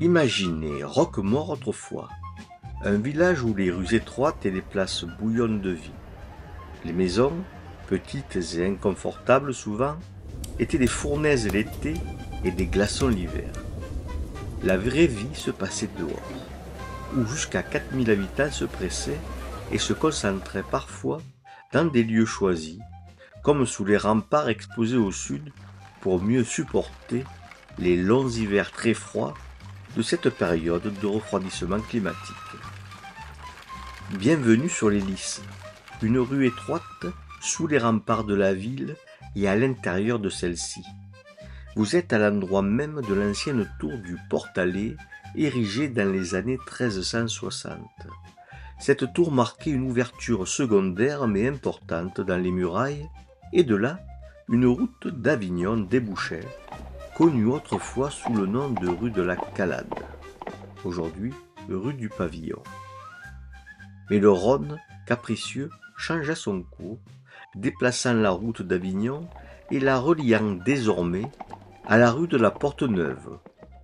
Imaginez Roquemaure autrefois, un village où les rues étroites et les places bouillonnent de vie. Les maisons, petites et inconfortables souvent, étaient des fournaises l'été et des glaçons l'hiver. La vraie vie se passait dehors, où jusqu'à 4000 habitants se pressaient et se concentraient parfois dans des lieux choisis, comme sous les remparts exposés au sud pour mieux supporter les longs hivers très froids de cette période de refroidissement climatique. Bienvenue sur les Lys, une rue étroite sous les remparts de la ville et à l'intérieur de celle-ci. Vous êtes à l'endroit même de l'ancienne tour du Portalet, érigée dans les années 1360. Cette tour marquait une ouverture secondaire mais importante dans les murailles, et de là, une route d'Avignon débouchait, connue autrefois sous le nom de rue de la Calade, aujourd'hui rue du Pavillon. Mais le Rhône, capricieux, changea son cours, déplaçant la route d'Avignon et la reliant désormais à la rue de la Porte-Neuve,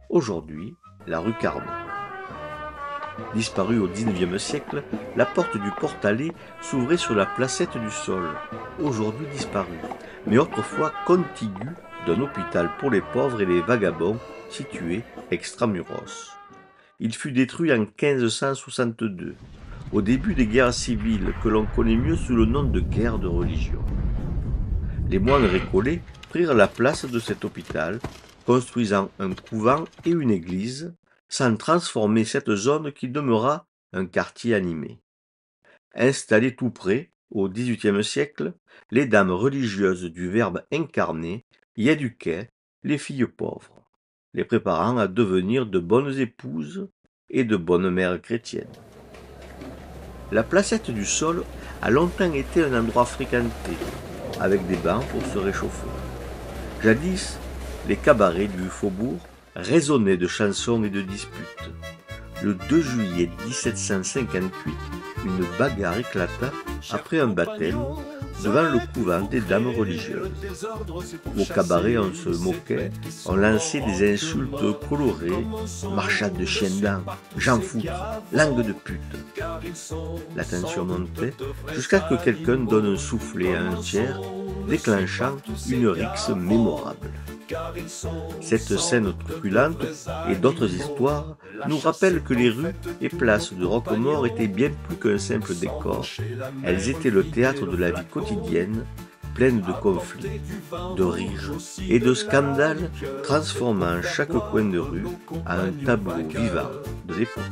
aujourd'hui la rue Carnot. Disparue au XIXe siècle, la porte du Portalet s'ouvrait sur la placette du Sol, aujourd'hui disparue, mais autrefois contiguë d'un hôpital pour les pauvres et les vagabonds situé extramuros. Il fut détruit en 1562, au début des guerres civiles que l'on connaît mieux sous le nom de guerre de religion. Les moines récollets prirent la place de cet hôpital, construisant un couvent et une église, sans transformer cette zone qui demeura un quartier animé. Installées tout près, au XVIIIe siècle, les dames religieuses du Verbe incarné y éduquaient les filles pauvres, les préparant à devenir de bonnes épouses et de bonnes mères chrétiennes. La placette du Sol a longtemps été un endroit fréquenté, avec des bancs pour se réchauffer. Jadis, les cabarets du faubourg résonnaient de chansons et de disputes. Le 2 juillet 1758, une bagarre éclata après un baptême devant le couvent des dames religieuses. Au cabaret, on se moquait, on lançait des insultes colorées, marchade de chien dents, j'en foutre, langue de pute. La tension montait jusqu'à ce que quelqu'un donne un soufflet à un tiers, déclenchant une rixe mémorable. Cette scène truculente et d'autres histoires nous rappellent que les rues et places de Roquemaure étaient bien plus qu'un simple décor. Elles étaient le théâtre de la vie quotidienne, pleine de conflits, de rires et de scandales, transformant chaque coin de rue en un tableau vivant de l'époque.